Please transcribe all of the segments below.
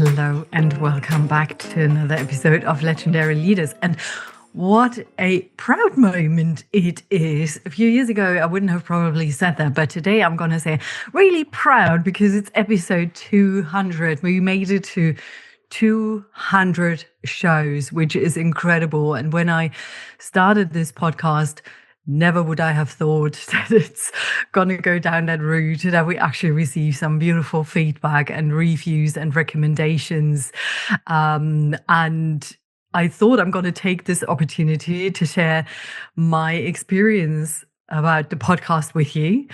Hello and welcome back to another episode of Legendary Leaders. And what a proud moment it is. A few years ago, I wouldn't have probably said that, but today I'm going to say really proud because it's episode 200. We made it to 200 shows, which is incredible. And when I started this podcast, never would I have thought that it's going to go down that route, that we actually receive some beautiful feedback and reviews and recommendations. And I thought I'm going to take this opportunity to share my experience about the podcast with you.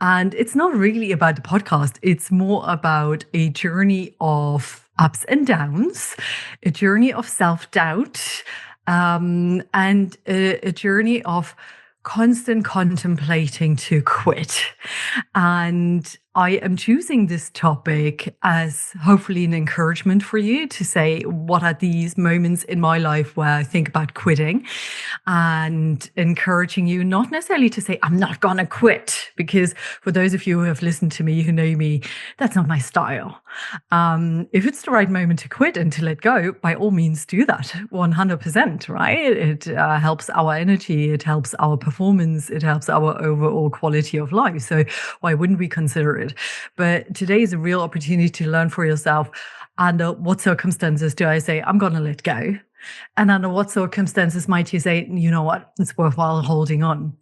And it's not really about the podcast. It's more about a journey of ups and downs, a journey of self-doubt, and a journey of constant contemplating to quit. And I am choosing this topic as hopefully an encouragement for you to say, what are these moments in my life where I think about quitting, and encouraging you not necessarily to say, I'm not going to quit, because for those of you who have listened to me, who know me, that's not my style. If it's the right moment to quit and to let go, by all means do that 100%, right? It helps our energy. It helps our performance. It helps our overall quality of life. So why wouldn't we consider it? But today is a real opportunity to learn for yourself. Under what circumstances do I say, I'm going to let go? And under what circumstances might you say, you know what, it's worthwhile holding on?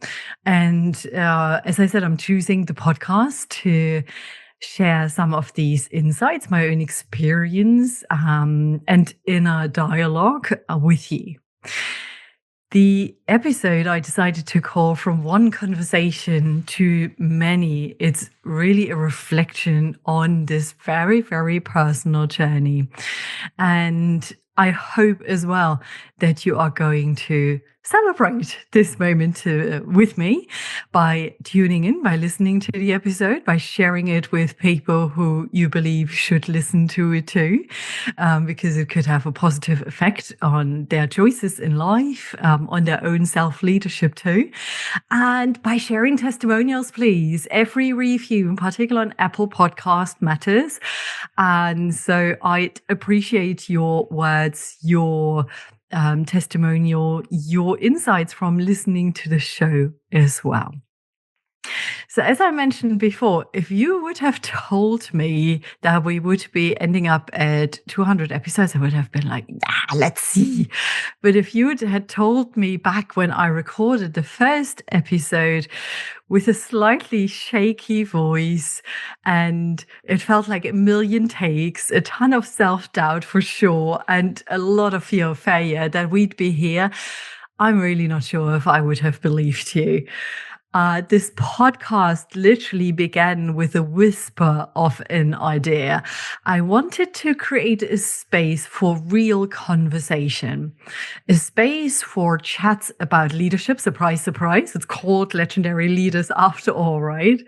And as I said, I'm choosing the podcast to share some of these insights, my own experience, and inner dialogue with you. The episode I decided to call From One Conversation to Many. It's really a reflection on this very, very personal journey. And I hope as well that you are going to celebrate this moment with me by tuning in, by listening to the episode, by sharing it with people who you believe should listen to it too, because it could have a positive effect on their choices in life, on their own self-leadership too. And by sharing testimonials, please. Every review, in particular on Apple Podcast, matters. And so I'd appreciate your words, your testimonial, your insights from listening to the show as well. So as I mentioned before, if you would have told me that we would be ending up at 200 episodes, I would have been like, let's see. But if you had told me back when I recorded the first episode with a slightly shaky voice, and it felt like a million takes, a ton of self-doubt for sure, and a lot of fear of failure, that we'd be here, I'm really not sure if I would have believed you. This podcast literally began with a whisper of an idea. I wanted to create a space for real conversation, a space for chats about leadership. Surprise, surprise. It's called Legendary Leaders after all, right?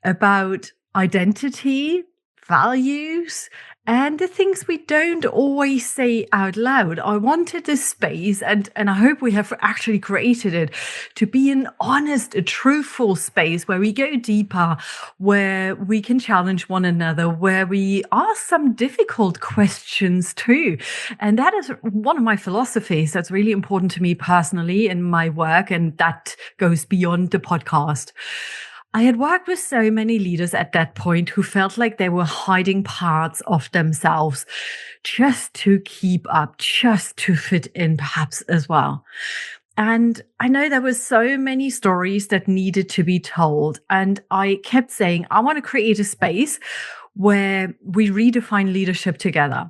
About identity, values, and the things we don't always say out loud. I wanted this space, and I hope we have actually created it, to be an honest, a truthful space where we go deeper, where we can challenge one another, where we ask some difficult questions too. And that is one of my philosophies that's really important to me personally in my work, and that goes beyond the podcast. I had worked with so many leaders at that point who felt like they were hiding parts of themselves just to keep up, just to fit in perhaps as well. And I know there were so many stories that needed to be told. And I kept saying, I want to create a space where we redefine leadership together.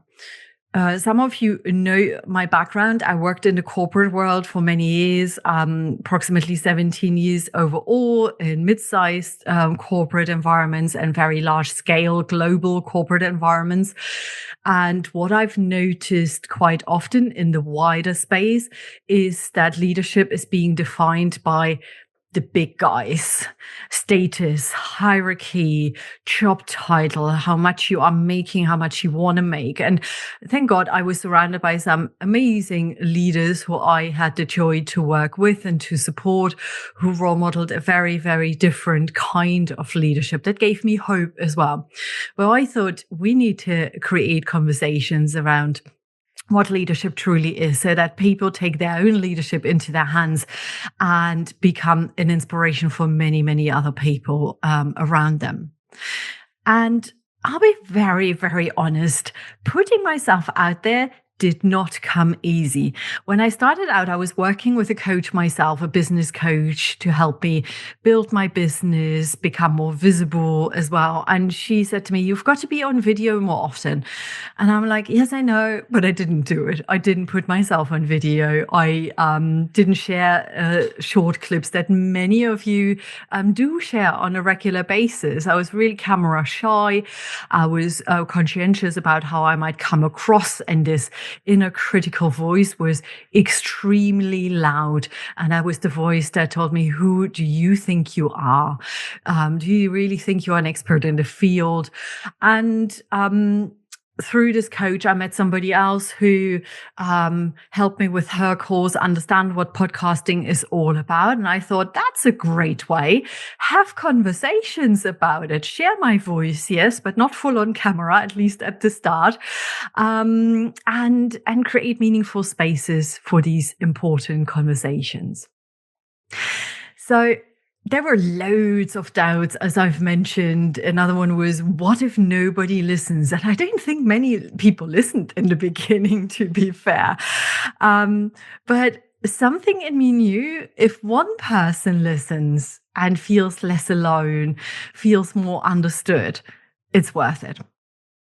Some of you know my background. I worked in the corporate world for many years, approximately 17 years overall, in mid-sized corporate environments and very large-scale global corporate environments. And what I've noticed quite often in the wider space is that leadership is being defined by the big guys, status, hierarchy, job title, how much you are making, how much you want to make. And thank God I was surrounded by some amazing leaders who I had the joy to work with and to support, who role modeled a very, very different kind of leadership that gave me hope as well. Well, I thought we need to create conversations around what leadership truly is, so that people take their own leadership into their hands and become an inspiration for many, many other people around them. And I'll be very, very honest, putting myself out there did not come easy. When I started out, I was working with a coach myself, a business coach, to help me build my business, become more visible as well. And she said to me, "You've got to be on video more often." And I'm like, "Yes, I know," but I didn't do it. I didn't put myself on video. I didn't share short clips that many of you do share on a regular basis. I was really camera shy. I was conscientious about how I might come across, and this inner critical voice was extremely loud. And that was the voice that told me, "Who do you think you are? Do you really think you're an expert in the field?" And through this coach, I met somebody else who helped me with her course, understand what podcasting is all about. And I thought, that's a great way. Have conversations about it. Share my voice, yes, but not full on camera, at least at the start. And create meaningful spaces for these important conversations. So there were loads of doubts, as I've mentioned. Another one was, what if nobody listens? And I don't think many people listened in the beginning, to be fair. But something in me knew, if one person listens and feels less alone, feels more understood, it's worth it.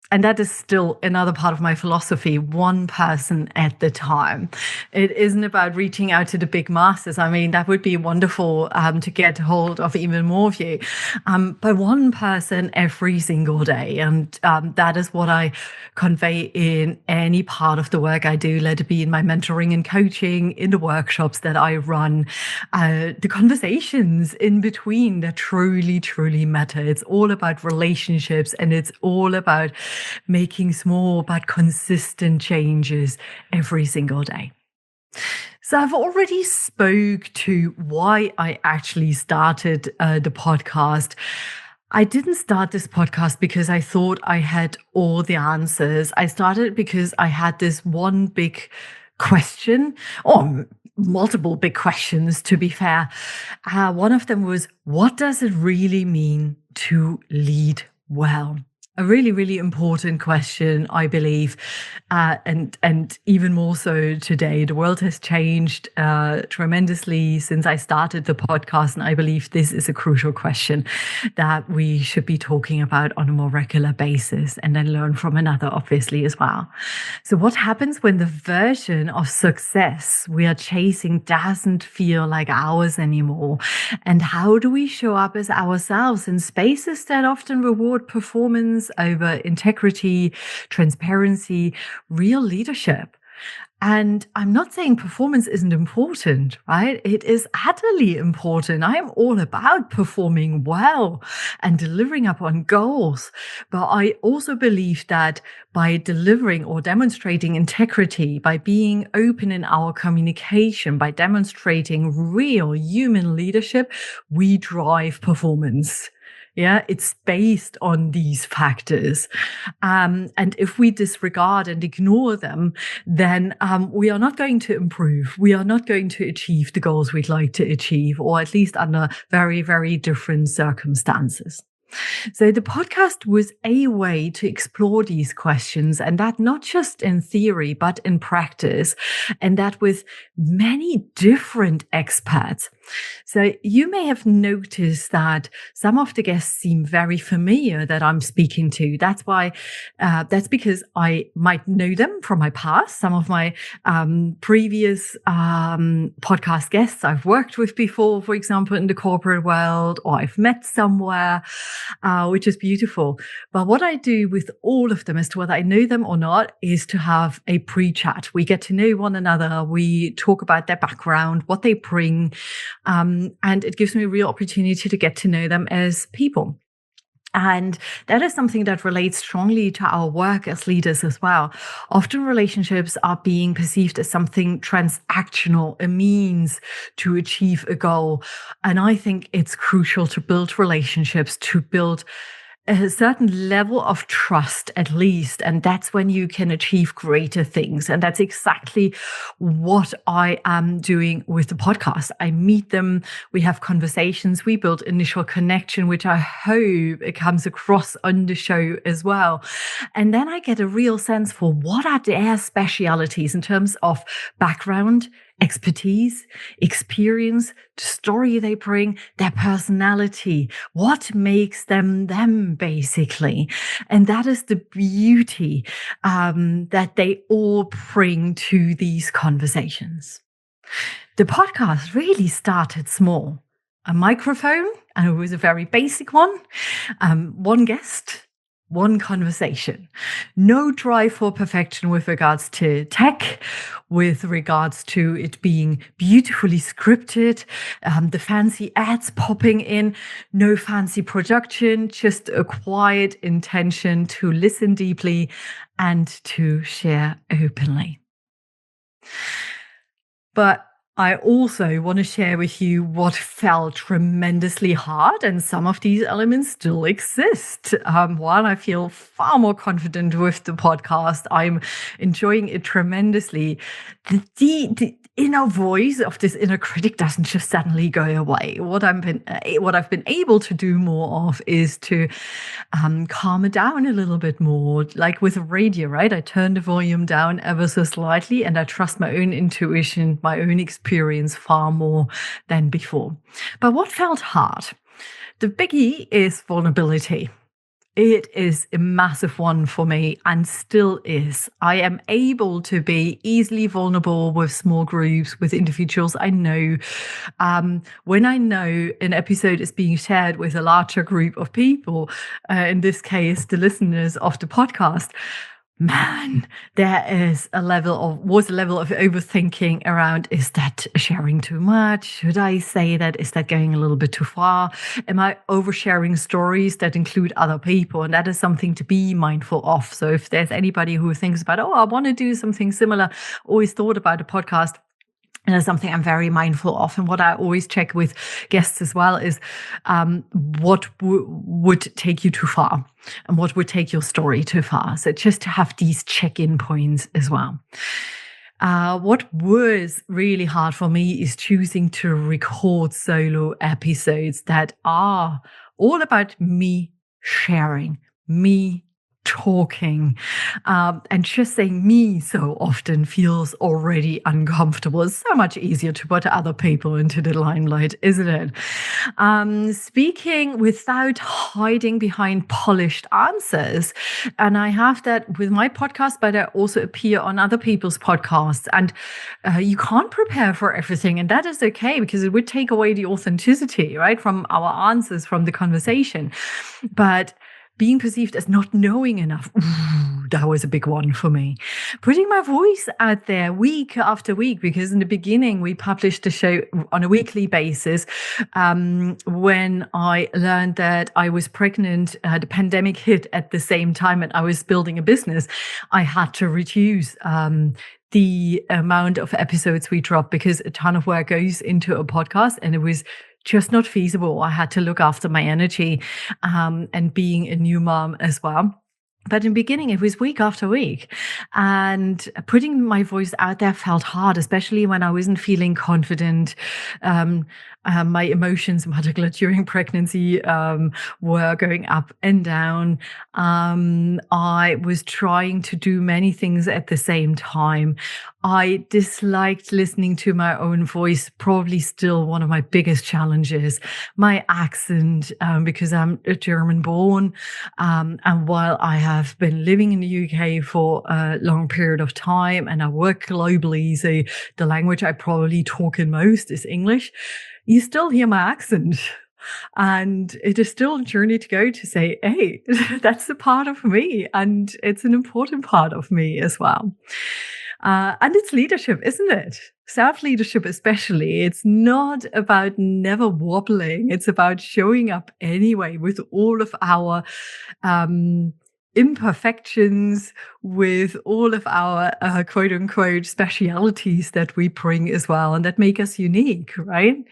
And that is still another part of my philosophy, one person at the time. It isn't about reaching out to the big masses. I mean, that would be wonderful to get hold of even more of you. But one person every single day. And that is what I convey in any part of the work I do, let it be in my mentoring and coaching, in the workshops that I run, the conversations in between that truly, truly matter. It's all about relationships, and it's all about making small but consistent changes every single day. So I've already spoke to why I actually started the podcast. I didn't start this podcast because I thought I had all the answers. I started because I had this one big question, or multiple big questions, to be fair. One of them was, what does it really mean to lead well? A really, really important question, I believe, and even more so today. The world has changed tremendously since I started the podcast, and I believe this is a crucial question that we should be talking about on a more regular basis, and then learn from another, obviously, as well. So what happens when the version of success we are chasing doesn't feel like ours anymore? And how do we show up as ourselves in spaces that often reward performance over integrity, transparency, real leadership? And I'm not saying performance isn't important, right? It is utterly important. I'm all about performing well and delivering upon goals. But I also believe that by delivering or demonstrating integrity, by being open in our communication, by demonstrating real human leadership, we drive performance. Yeah, it's based on these factors. And if we disregard and ignore them, then we are not going to improve. We are not going to achieve the goals we'd like to achieve, or at least under very, very different circumstances. So the podcast was a way to explore these questions, and that not just in theory, but in practice, and that with many different experts. So you may have noticed that some of the guests seem very familiar that I'm speaking to. That's because I might know them from my past. Some of my previous podcast guests I've worked with before, for example, in the corporate world, or I've met somewhere. which is beautiful. But what I do with all of them, as to whether I know them or not, is to have a pre-chat. We get to know one another. We talk about their background, what they bring, and it gives me a real opportunity to get to know them as people. And that is something that relates strongly to our work as leaders as well. Often relationships are being perceived as something transactional, a means to achieve a goal. And I think it's crucial to build relationships, to build a certain level of trust, at least. And that's when you can achieve greater things. And that's exactly what I am doing with the podcast. I meet them, we have conversations, we build initial connection, which I hope it comes across on the show as well. And then I get a real sense for what are their specialities in terms of background, expertise, experience, the story they bring, their personality, what makes them them, basically. And that is the beauty that they all bring to these conversations. The podcast really started small. A microphone, and it was a very basic one, one guest, one conversation. No drive for perfection with regards to tech, with regards to it being beautifully scripted, the fancy ads popping in, no fancy production, just a quiet intention to listen deeply and to share openly. But I also want to share with you what felt tremendously hard, and some of these elements still exist. While I feel far more confident with the podcast, I'm enjoying it tremendously. The inner voice of this inner critic doesn't just suddenly go away. What I've been able to do more of is to calm it down a little bit more, like with radio, right? I turn the volume down ever so slightly, and I trust my own intuition, my own experience far more than before. But what felt hard? The biggie is vulnerability. It is a massive one for me, and still is. I am able to be easily vulnerable with small groups, with individuals I know. When I know an episode is being shared with a larger group of people, in this case, the listeners of the podcast, man, was a level of overthinking around, is that sharing too much? Should I say that? Is that going a little bit too far? Am I oversharing stories that include other people? And that is something to be mindful of. So if there's anybody who thinks about, I want to do something similar, always thought about a podcast, and that's something I'm very mindful of. And what I always check with guests as well is what would take you too far and what would take your story too far. So just to have these check-in points as well. What was really hard for me is choosing to record solo episodes that are all about me sharing, me talking, and just saying me so often feels already uncomfortable. It's so much easier to put other people into the limelight, isn't it? Speaking without hiding behind polished answers. And I have that with my podcast, but I also appear on other people's podcasts. And you can't prepare for everything. And that is okay, because it would take away the authenticity, right, from our answers, from the conversation. But being perceived as not knowing enough, that was a big one for me. Putting my voice out there week after week, because in the beginning we published the show on a weekly basis. When I learned that I was pregnant, the pandemic hit at the same time, and I was building a business, I had to reduce the amount of episodes we drop, because a ton of work goes into a podcast, and it was just not feasible. I had to look after my energy and being a new mom as well. But in the beginning, it was week after week. And putting my voice out there felt hard, especially when I wasn't feeling confident. My emotions, in particular during pregnancy, were going up and down. I was trying to do many things at the same time. I disliked listening to my own voice, probably still one of my biggest challenges. My accent, because I'm a German born. And while I have been living in the UK for a long period of time and I work globally, so the language I probably talk in most is English, you still hear my accent. And it is still a journey to go to say, hey, that's a part of me. And it's an important part of me as well. And it's leadership, isn't it? Self-leadership especially. It's not about never wobbling. It's about showing up anyway with all of our imperfections, with all of our quote unquote specialities that we bring as well and that make us unique, right?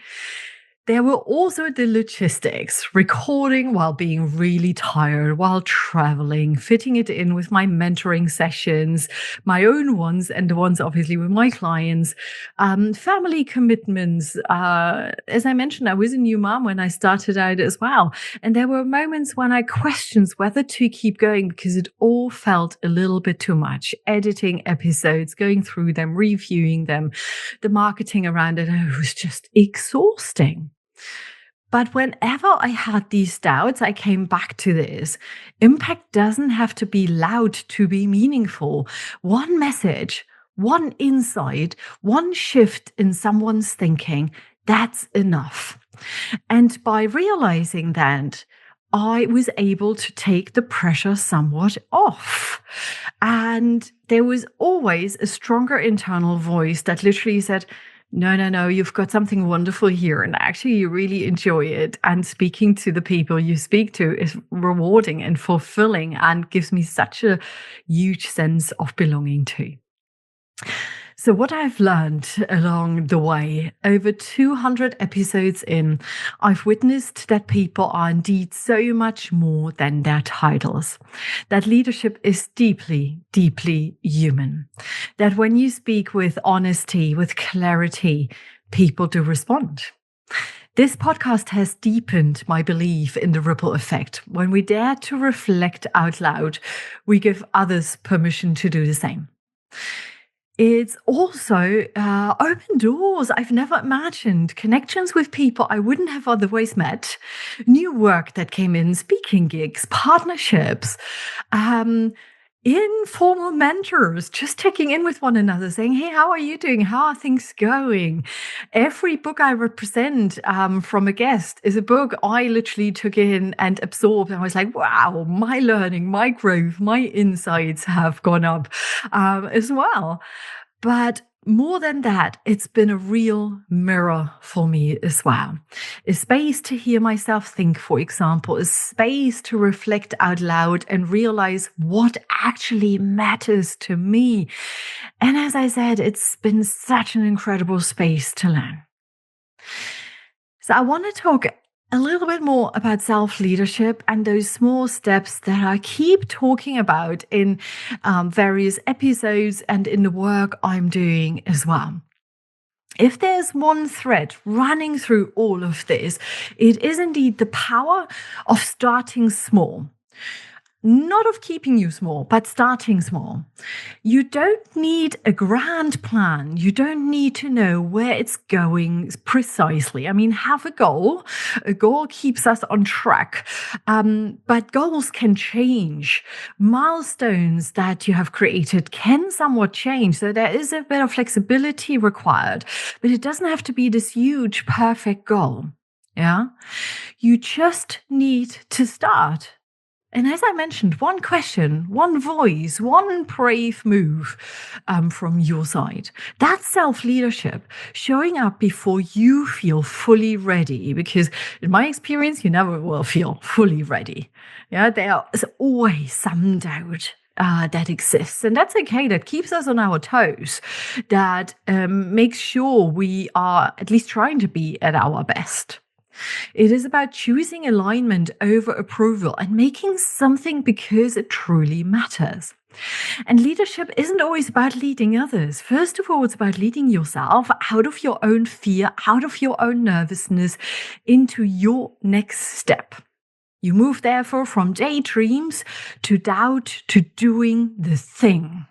There were also the logistics, recording while being really tired, while traveling, fitting it in with my mentoring sessions, my own ones and the ones obviously with my clients, family commitments. As I mentioned, I was a new mom when I started out as well. And there were moments when I questioned whether to keep going because it all felt a little bit too much. Editing episodes, going through them, reviewing them, the marketing around it, it was just exhausting. But whenever I had these doubts, I came back to this. Impact doesn't have to be loud to be meaningful. One message, one insight, one shift in someone's thinking, that's enough. And by realizing that, I was able to take the pressure somewhat off. And there was always a stronger internal voice that literally said, no, you've got something wonderful here. And actually, you really enjoy it. And speaking to the people you speak to is rewarding and fulfilling and gives me such a huge sense of belonging to. So what I've learned along the way, over 200 episodes in, I've witnessed that people are indeed so much more than their titles. That leadership is deeply, deeply human. That when you speak with honesty, with clarity, people do respond. This podcast has deepened my belief in the ripple effect. When we dare to reflect out loud, we give others permission to do the same. It's also opened doors I've never imagined, connections with people I wouldn't have otherwise met, new work that came in, speaking gigs, partnerships, informal mentors, just checking in with one another, saying, hey, how are you doing? How are things going? Every book I represent from a guest is a book I literally took in and absorbed. And I was like, wow, my learning, my growth, my insights have gone up as well. But more than that, it's been a real mirror for me as well. A space to hear myself think, for example, a space to reflect out loud and realize what actually matters to me. And as I said, it's been such an incredible space to learn. So I want to talk a little bit more about self-leadership and those small steps that I keep talking about in various episodes and in the work I'm doing as well. If there's one thread running through all of this, it is indeed the power of starting small. Not of keeping you small, but starting small. You don't need a grand plan. You don't need to know where it's going precisely. I mean, have a goal. A goal keeps us on track. But goals can change. Milestones that you have created can somewhat change. So there is a bit of flexibility required, but it doesn't have to be this huge, perfect goal. Yeah. You just need to start. And as I mentioned, one question, one voice, one brave move from your side. That's self-leadership, showing up before you feel fully ready. Because in my experience, you never will feel fully ready. Yeah, there is always some doubt that exists. And that's okay. That keeps us on our toes. That makes sure we are at least trying to be at our best. It is about choosing alignment over approval and making something because it truly matters. And leadership isn't always about leading others. First of all, it's about leading yourself out of your own fear, out of your own nervousness into your next step. You move, therefore, from daydreams to doubt to doing the thing.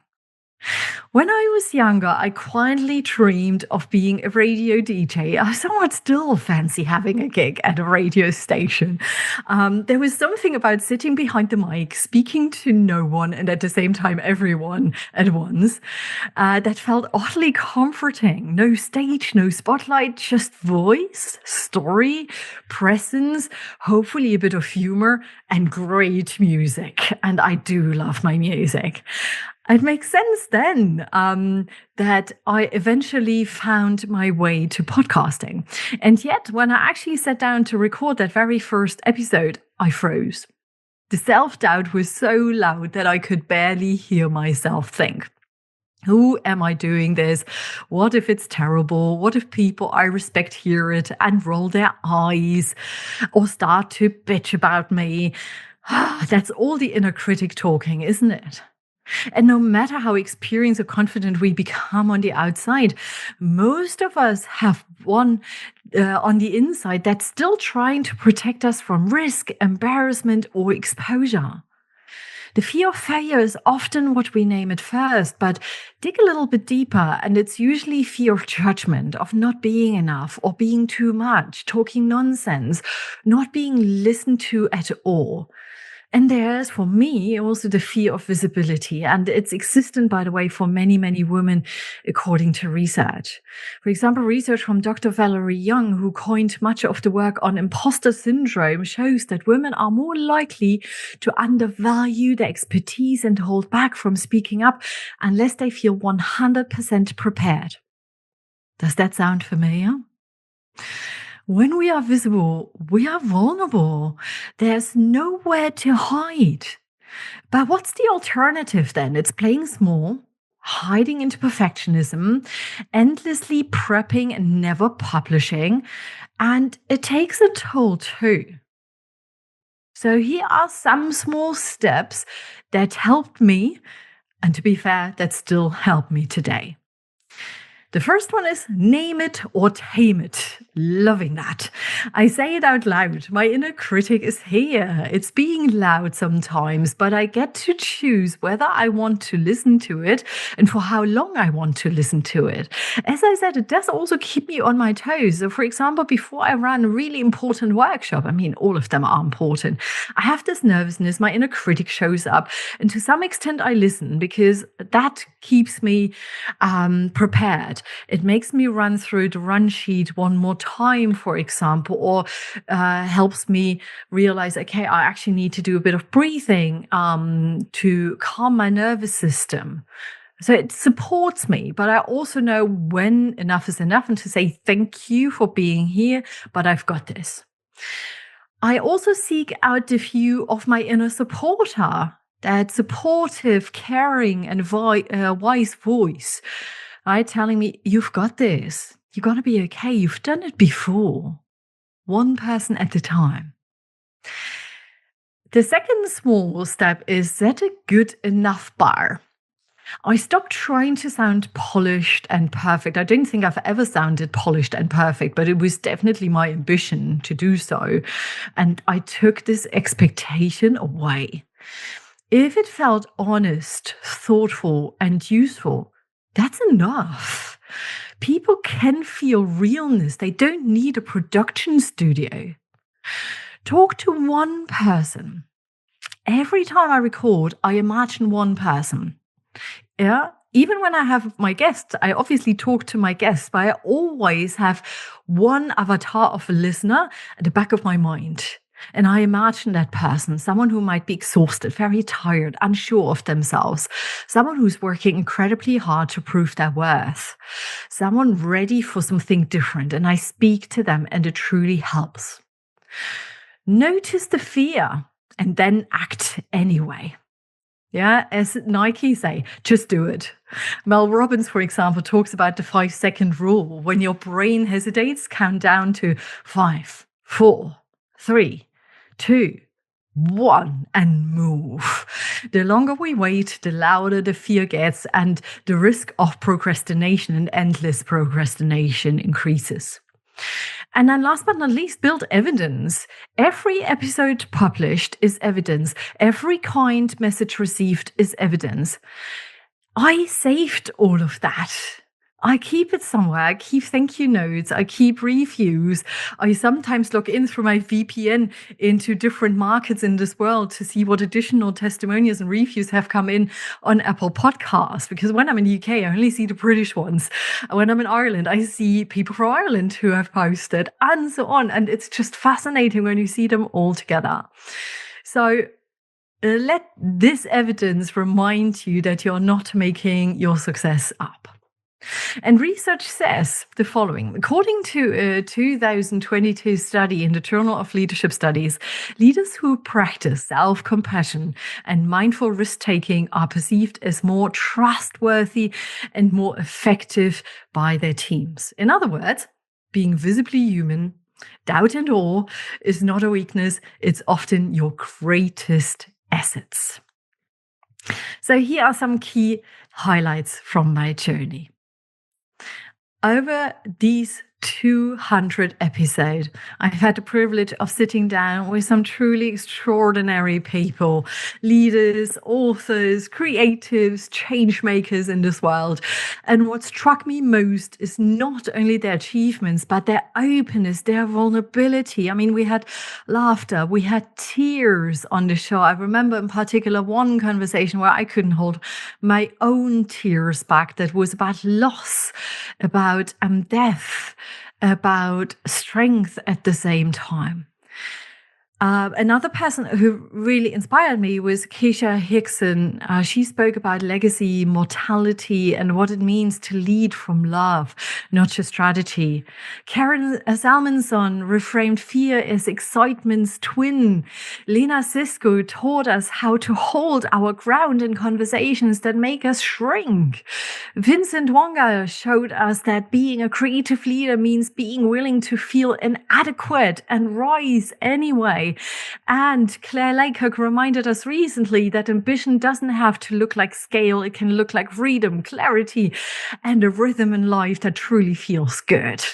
When I was younger, I quietly dreamed of being a radio DJ. I somewhat still fancy having a gig at a radio station. There was something about sitting behind the mic, speaking to no one, and at the same time, everyone at once, that felt oddly comforting. No stage, no spotlight, just voice, story, presence, hopefully a bit of humor, and great music. And I do love my music. It makes sense then that I eventually found my way to podcasting. And yet, when I actually sat down to record that very first episode, I froze. The self-doubt was so loud that I could barely hear myself think. Who am I doing this? What if it's terrible? What if people I respect hear it and roll their eyes or start to bitch about me? That's all the inner critic talking, isn't it? And no matter how experienced or confident we become on the outside, most of us have one on the inside that's still trying to protect us from risk, embarrassment, or exposure. The fear of failure is often what we name it first, but dig a little bit deeper, and it's usually fear of judgment, of not being enough, or being too much, talking nonsense, not being listened to at all. And there's, for me, also the fear of visibility. And it's existent, by the way, for many, many women, according to research. For example, research from Dr. Valerie Young, who coined much of the work on imposter syndrome, shows that women are more likely to undervalue their expertise and hold back from speaking up unless they feel 100% prepared. Does that sound familiar? When we are visible, we are vulnerable. There's nowhere to hide. But what's the alternative then? It's playing small, hiding into perfectionism, endlessly prepping and never publishing. And it takes a toll too. So here are some small steps that helped me. And to be fair, that still help me today. The first one is name it or tame it. Loving that. I say it out loud. My inner critic is here. It's being loud sometimes, but I get to choose whether I want to listen to it and for how long I want to listen to it. As I said, it does also keep me on my toes. So for example, before I run a really important workshop, all of them are important, I have this nervousness. My inner critic shows up. And to some extent, I listen because that keeps me prepared. It makes me run through the run sheet one more time, for example, or helps me realize, okay, I actually need to do a bit of breathing to calm my nervous system. So it supports me, but I also know when enough is enough and to say thank you for being here, but I've got this. I also seek out the view of my inner supporter, that supportive, caring, and wise voice. Right, telling me, you've got this. You're going to be okay. You've done it before. One person at a time. The second small step is set a good enough bar. I stopped trying to sound polished and perfect. I don't think I've ever sounded polished and perfect, but it was definitely my ambition to do so. And I took this expectation away. If it felt honest, thoughtful, and useful, that's enough. People can feel realness. They don't need a production studio. Talk to one person. Every time I record, I imagine one person. Yeah. Even when I have my guests, I obviously talk to my guests, but I always have one avatar of a listener at the back of my mind. And I imagine that person, someone who might be exhausted, very tired, unsure of themselves, someone who's working incredibly hard to prove their worth, someone ready for something different. And I speak to them and it truly helps. Notice the fear and then act anyway. Yeah, as Nike say, just do it. Mel Robbins, for example, talks about the 5-second rule. When your brain hesitates, count down to 5, 4, 3, 2, 1, and move. The longer we wait, the louder the fear gets, and the risk of procrastination and endless procrastination increases. And then last but not least, build evidence. Every episode published is evidence. Every kind message received is evidence. I saved all of that. I keep it somewhere. I keep thank you notes. I keep reviews. I sometimes log in through my VPN into different markets in this world to see what additional testimonials and reviews have come in on Apple Podcasts. Because when I'm in the UK, I only see the British ones. When I'm in Ireland, I see people from Ireland who have posted and so on. And it's just fascinating when you see them all together. So let this evidence remind you that you're not making your success up. And research says the following. According to a 2022 study in the Journal of Leadership Studies, leaders who practice self-compassion and mindful risk-taking are perceived as more trustworthy and more effective by their teams. In other words, being visibly human, doubt and awe is not a weakness. It's often your greatest assets. So here are some key highlights from my journey. Over these 200 episodes, I've had the privilege of sitting down with some truly extraordinary people, leaders, authors, creatives, change makers in this world. And what struck me most is not only their achievements, but their openness, their vulnerability. I mean, we had laughter, we had tears on the show. I remember in particular one conversation where I couldn't hold my own tears back that was about loss, about death, about strength at the same time. Another person who really inspired me was Keisha Hickson. She spoke about legacy, mortality, and what it means to lead from love, not just strategy. Karen Salmonson reframed fear as excitement's twin. Lena Sisko taught us how to hold our ground in conversations that make us shrink. Vincent Wonga showed us that being a creative leader means being willing to feel inadequate and rise anyway. And Claire Laycock reminded us recently that ambition doesn't have to look like scale. It can look like freedom, clarity, and a rhythm in life that truly feels good.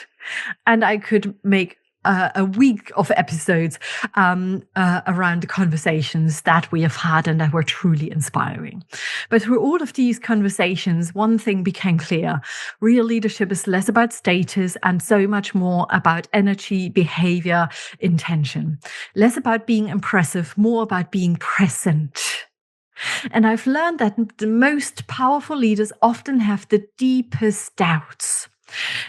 And I could make a week of episodes around the conversations that we have had and that were truly inspiring. But through all of these conversations, one thing became clear. Real leadership is less about status and so much more about energy, behavior, intention. Less about being impressive, more about being present. And I've learned that the most powerful leaders often have the deepest doubts.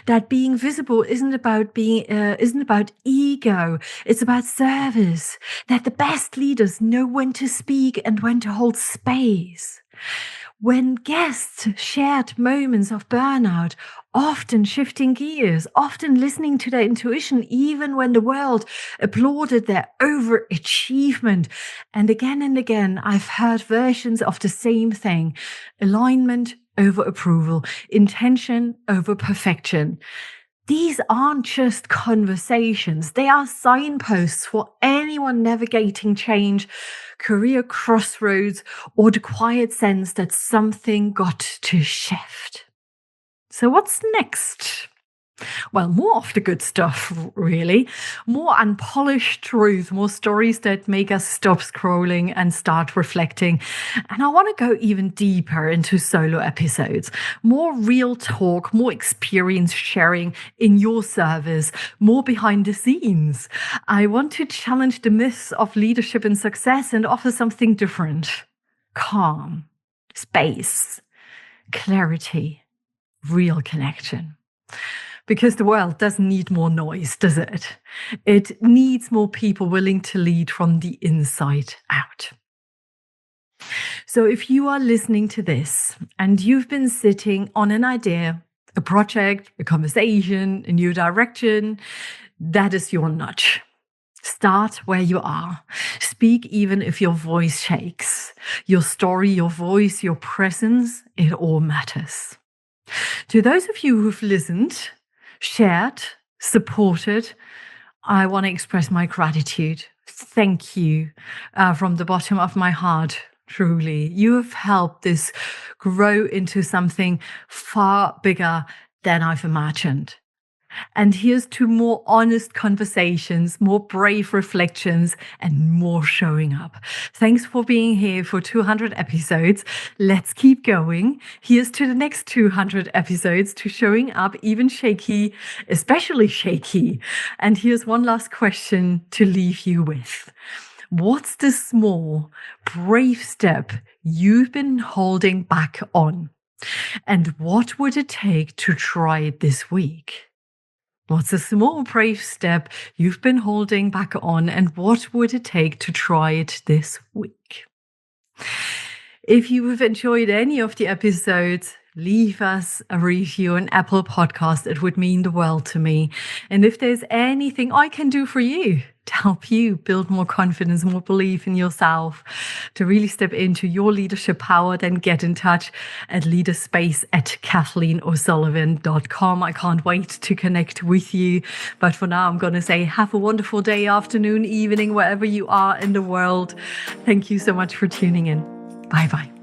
That being visible isn't about ego. It's about service. That the best leaders know when to speak and when to hold space. When guests shared moments of burnout, often shifting gears, often listening to their intuition, even when the world applauded their overachievement. And again, I've heard versions of the same thing. Alignment over approval, intention over perfection. These aren't just conversations. They are signposts for anyone navigating change, career crossroads, or the quiet sense that something got to shift. So what's next? Well, more of the good stuff, really. More unpolished truth, more stories that make us stop scrolling and start reflecting. And I want to go even deeper into solo episodes. More real talk, more experience sharing in your service, more behind the scenes. I want to challenge the myths of leadership and success and offer something different. Calm, space, clarity, real connection. Because the world doesn't need more noise, does it? It needs more people willing to lead from the inside out. So if you are listening to this and you've been sitting on an idea, a project, a conversation, a new direction, that is your nudge. Start where you are. Speak even if your voice shakes. Your story, your voice, your presence, it all matters. To those of you who've listened, shared, supported, I want to express my gratitude. Thank you from the bottom of my heart, truly. You have helped this grow into something far bigger than I've imagined. And here's to more honest conversations, more brave reflections, and more showing up. Thanks for being here for 200 episodes. Let's keep going. Here's to the next 200 episodes, to showing up even shaky, especially shaky. And here's one last question to leave you with. What's the small, brave step you've been holding back on? And what would it take to try it this week? What's a small, brave step you've been holding back on, and what would it take to try it this week? If you have enjoyed any of the episodes, leave us a review on Apple Podcast. It would mean the world to me. And if there's anything I can do for you to help you build more confidence, more belief in yourself, to really step into your leadership power, then get in touch at leaderspace@CathleenO'Sullivan.com. I can't wait to connect with you. But for now, I'm going to say have a wonderful day, afternoon, evening, wherever you are in the world. Thank you so much for tuning in. Bye-bye.